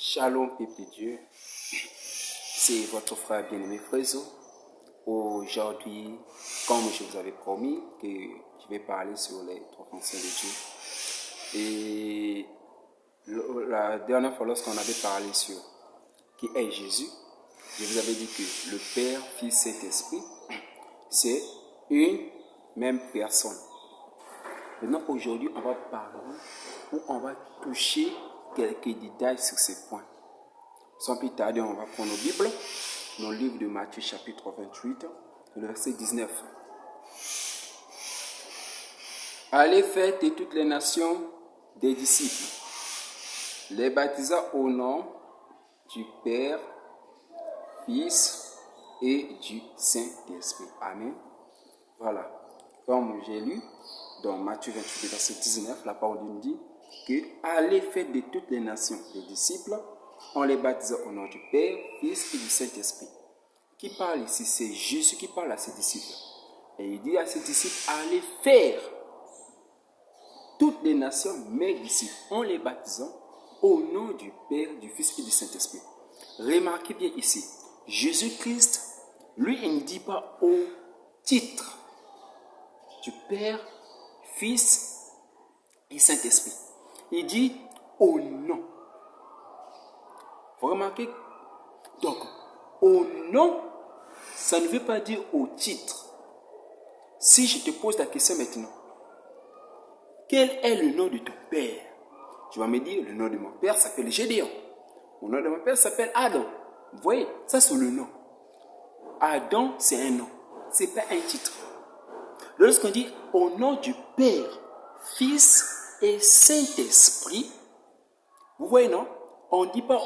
Shalom, peuple de Dieu. C'est votre frère bien-aimé Frézo. Aujourd'hui, comme je vous avais promis, que je vais parler sur les trois fonctions de Dieu. Et la dernière fois, lorsqu'on avait parlé sur qui est Jésus, je vous avais dit que le Père, Fils, Saint-Esprit, c'est une même personne. Maintenant, aujourd'hui, on va parler ou on va toucher quelques détails sur ce point. Sans plus tarder, on va prendre nos Bibles, dans le livre de Matthieu, chapitre 28, le verset 19. Allez faire de toutes les nations des disciples, les baptisant au nom du Père, Fils et du Saint-Esprit. Amen. Voilà. Comme j'ai lu dans Matthieu 28, verset 19, la parole nous dit que allez faire de toutes les nations des disciples, en les baptisant au nom du Père, Fils et du Saint-Esprit. Qui parle ici? C'est Jésus qui parle à ses disciples. Et il dit à ses disciples, allez faire toutes les nations mes disciples, en les baptisant au nom du Père, du Fils et du Saint-Esprit. Remarquez bien ici, Jésus-Christ, lui, il ne dit pas au titre du Père, Fils et Saint-Esprit. Il dit au nom. Vous remarquez? Donc, au nom, ça ne veut pas dire au titre. Si je te pose la question maintenant, quel est le nom de ton père? Tu vas me dire, le nom de mon père s'appelle Gédéon. Le nom de mon père s'appelle Adam. Vous voyez, ça c'est le nom. Adam, c'est un nom. Ce n'est pas un titre. Lorsqu'on dit au nom du Père, Fils et Saint-Esprit, vous voyez, non? On ne dit pas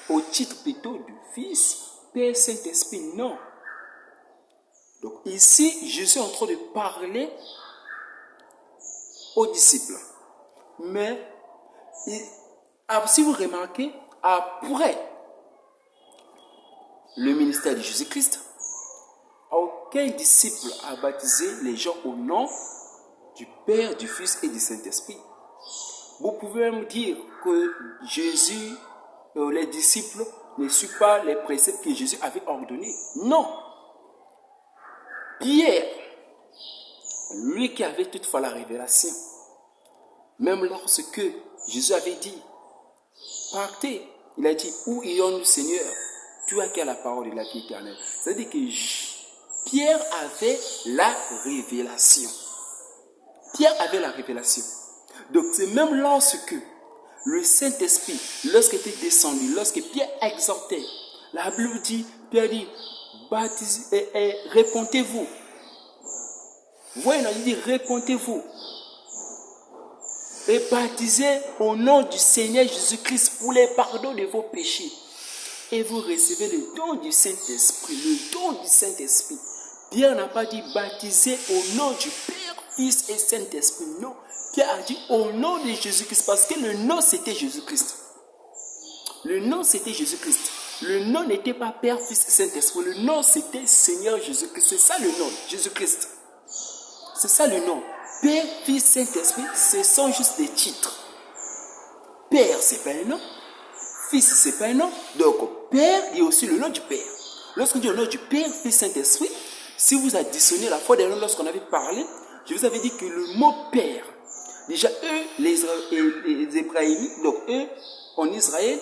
au titre plutôt du Fils, Père, Saint-Esprit, non. Donc ici, je suis en train de parler aux disciples. Mais, si vous remarquez, après le ministère de Jésus-Christ, aucun disciple a baptisé les gens au nom du Père, du Fils et du Saint-Esprit. Vous pouvez me dire que Jésus, les disciples, ne suivent pas les préceptes que Jésus avait ordonnés. Non. Pierre, lui qui avait toutefois la révélation, même lorsque Jésus avait dit, partez, il a dit, où irons-nous, Seigneur? Tu as qu'à la parole de la vie éternelle. C'est-à-dire que Pierre avait la révélation. Pierre avait la révélation. Donc c'est même lorsque le Saint-Esprit, lorsqu'il était descendu, lorsque Pierre exhortait, la Bible dit, Pierre dit, baptisez et répentez-vous. Vous voyez, il dit, répentez-vous. Et baptisez au nom du Seigneur Jésus-Christ pour les pardons de vos péchés. Et vous recevez le don du Saint-Esprit, le don du Saint-Esprit. Pierre n'a pas dit baptisez au nom du Père, Fils et Saint-Esprit. Non, Pierre a dit au nom de Jésus-Christ parce que le nom c'était Jésus-Christ. Le nom c'était Jésus-Christ. Le nom n'était pas Père, Fils et Saint-Esprit. Le nom c'était Seigneur Jésus-Christ. C'est ça le nom, Jésus-Christ. C'est ça le nom. Père, Fils, Saint-Esprit, ce sont juste des titres. Père, c'est pas un nom. Fils, c'est pas un nom. Donc, Père, il y a aussi le nom du Père. Lorsqu'on dit le nom du Père, Fils, Saint-Esprit, si vous additionnez la fois dernière lorsqu'on avait parlé, je vous avais dit que le mot Père, déjà eux, les Hébraïmites, donc eux, en Israël,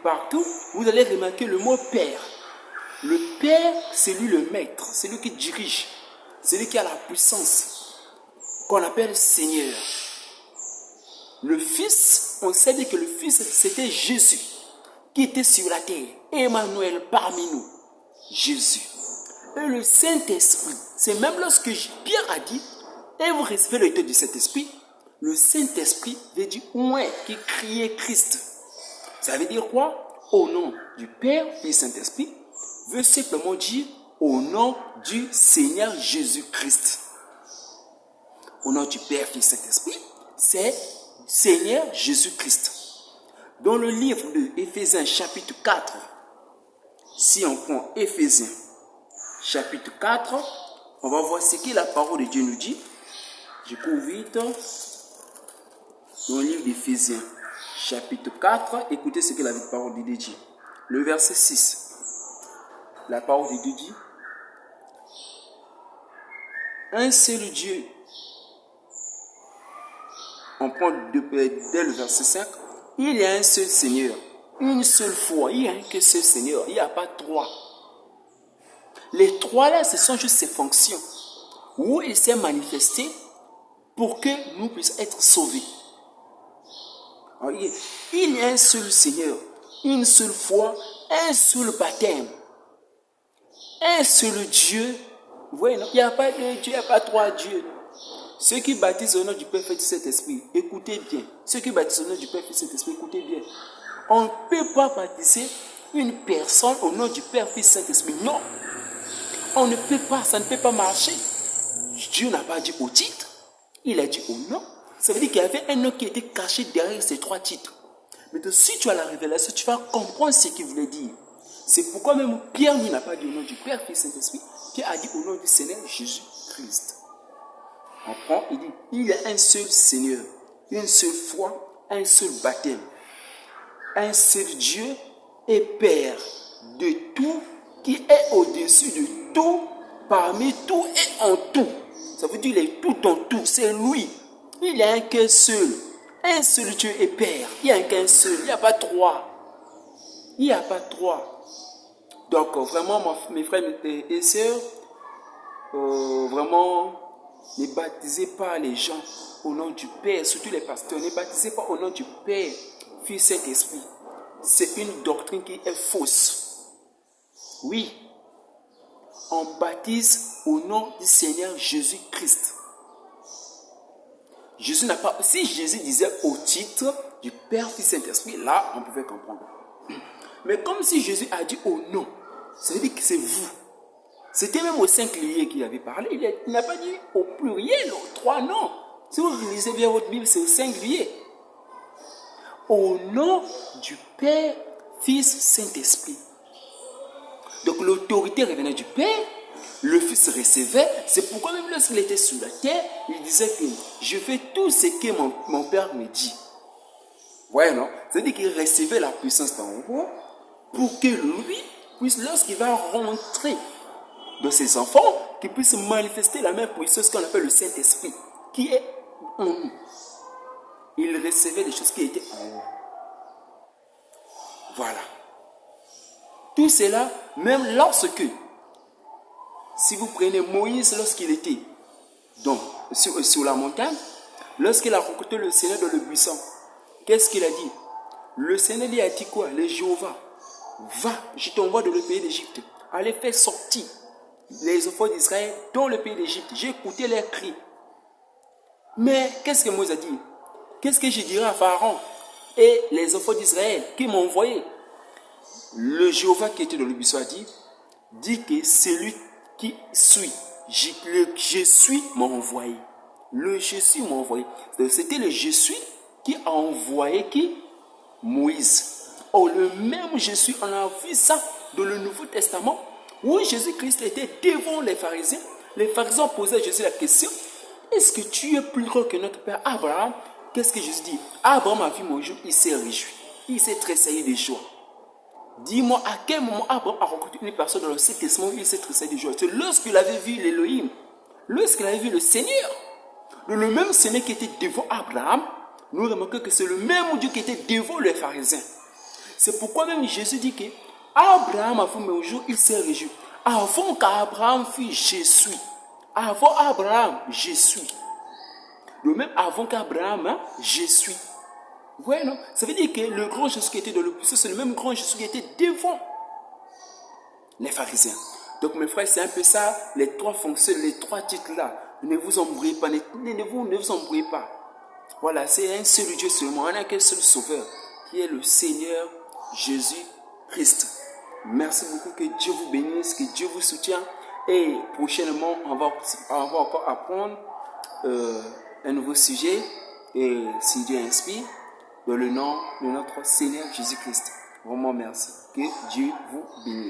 partout, vous allez remarquer le mot Père. Le Père, c'est lui le maître, c'est lui qui dirige, c'est lui qui a la puissance, qu'on appelle Seigneur. Le Fils, on sait dire que le Fils, c'était Jésus, qui était sur la terre, Emmanuel parmi nous, Jésus. Et le Saint-Esprit, c'est même lorsque Pierre a dit, et vous recevez le don du Saint-Esprit, le Saint-Esprit veut dire ouais, qui criait Christ. Ça veut dire quoi? Au nom du Père, Fils, Saint-Esprit, veut simplement dire au nom du Seigneur Jésus-Christ. Au nom du Père, Fils, Saint-Esprit, c'est Seigneur Jésus-Christ. Dans le livre de Éphésiens chapitre 4, si on prend Éphésiens chapitre 4, on va voir ce que la parole de Dieu nous dit. Je cours vite dans le livre d'Éphésiens chapitre 4, écoutez ce que la parole de Dieu dit. Le verset 6. La parole de Dieu dit, un seul Dieu. On prend dès le verset 5. Il y a un seul Seigneur, une seule foi. Il n'y a qu'un seul Seigneur. Il n'y a pas trois. Les trois là, ce sont juste ses fonctions. Où il s'est manifesté pour que nous puissions être sauvés. Alors, il y a un seul Seigneur, une seule foi, un seul baptême. Un seul Dieu. Vous voyez, non? Il n'y a pas deux dieux, il n'y a pas trois dieux. Ceux qui baptisent au nom du Père, Fils et du Saint-Esprit, écoutez bien. Ceux qui baptisent au nom du Père, Fils et du Saint-Esprit, écoutez bien. On ne peut pas baptiser une personne au nom du Père, Fils et du Saint-Esprit. Non. On ne peut pas, ça ne peut pas marcher. Dieu n'a pas dit au titre, il a dit au nom. Ça veut dire qu'il y avait un nom qui était caché derrière ces trois titres. Mais si tu as la révélation, tu vas comprendre ce qu'il voulait dire. C'est pourquoi même Pierre n'a pas dit au nom du Père, Fils et Saint-Esprit. Pierre a dit au nom du Seigneur Jésus-Christ. On prend, il dit, il y a un seul Seigneur, une seule foi, un seul baptême. Un seul Dieu et Père de tout, qui est au-dessus de tout, parmi tout et en tout. Ça veut dire qu'il est tout en tout, c'est lui. Il n'y a qu'un seul Dieu et Père. Il n'y a qu'un seul, il n'y a pas trois. Il n'y a pas trois. Donc vraiment, mes frères et sœurs, vraiment, ne baptisez pas les gens au nom du Père, surtout les pasteurs. Ne baptisez pas au nom du Père, Fils et Saint-Esprit. C'est une doctrine qui est fausse. Oui, on baptise au nom du Seigneur Jésus-Christ. Jésus n'a pas. Si Jésus disait au titre du Père, Fils et Saint-Esprit, là, on pouvait comprendre. Mais comme si Jésus a dit au nom, ça veut dire que c'est vous. C'était même au singulier qu'il avait parlé. Il n'a pas dit au pluriel, aux trois noms. Si vous lisez bien votre Bible, c'est au singulier. Au nom du Père, Fils, Saint-Esprit. Donc l'autorité revenait du Père, le Fils recevait. C'est pourquoi même lorsqu'il était sur la terre, il disait que je fais tout ce que mon Père me dit. Ouais, non? C'est-à-dire qu'il recevait la puissance d'en haut pour que lui puisse, lorsqu'il va rentrer de ses enfants, qu'il puisse manifester la même puissance qu'on appelle le Saint-Esprit, qui est en nous. Il recevait des choses qui étaient en haut. Voilà. Tout cela, même lorsque, si vous prenez Moïse lorsqu'il était donc, sur la montagne, lorsqu'il a rencontré le Seigneur dans le buisson, qu'est-ce qu'il a dit? Le Seigneur lui a dit quoi? Le Jéhovah, va, je t'envoie dans le pays d'Égypte. Allez faire sortir les enfants d'Israël dans le pays d'Égypte. J'ai écouté leurs cris. Mais qu'est-ce que Moïse a dit? Qu'est-ce que je dirai à Pharaon et les enfants d'Israël qui m'ont envoyé? Le Jéhovah qui était dans le buisson a dit que c'est lui qui suit. Je suis m'a envoyé. Le je suis m'a envoyé. C'était le je suis qui a envoyé qui? Moïse. Oh, le même je suis, on a vu ça dans le Nouveau Testament où Jésus-Christ était devant les pharisiens. Les pharisiens posaient à Jésus la question, est-ce que tu es plus grand que notre père Abraham? Qu'est-ce que Jésus dit? Abraham a vu mon jour, il s'est réjoui. Il s'est tressailli de joie. Dis-moi à quel moment Abraham a rencontré une personne dans le Ancien Testament où il s'est tressailli de joie? C'est lorsqu'il avait vu l'Élohim, lorsqu'il avait vu le Seigneur. Le même Seigneur qui était devant Abraham, nous remarquons que c'est le même Dieu qui était devant les pharisiens. C'est pourquoi même Jésus dit que Abraham a vu mon jour, il s'est réjoui. Avant qu'Abraham fût, je suis. Avant Abraham, je suis. Le même avant qu'Abraham, hein, je suis. Vous voyez, non? Ça veut dire que le grand Jésus qui était dans le buisson, c'est le même grand Jésus qui était devant les pharisiens. Donc mes frères, c'est un peu ça, les trois fonctions, les trois titres-là. Ne vous embrouillez pas, ne vous embrouillez pas. Voilà, c'est un seul Dieu seulement, on n'a qu'un seul sauveur, qui est le Seigneur Jésus-Christ. Merci beaucoup, que Dieu vous bénisse, que Dieu vous soutienne. Et prochainement, on va encore apprendre un nouveau sujet. Et si Dieu inspire, dans le nom de notre Seigneur Jésus-Christ. Vraiment merci. Que Dieu vous bénisse.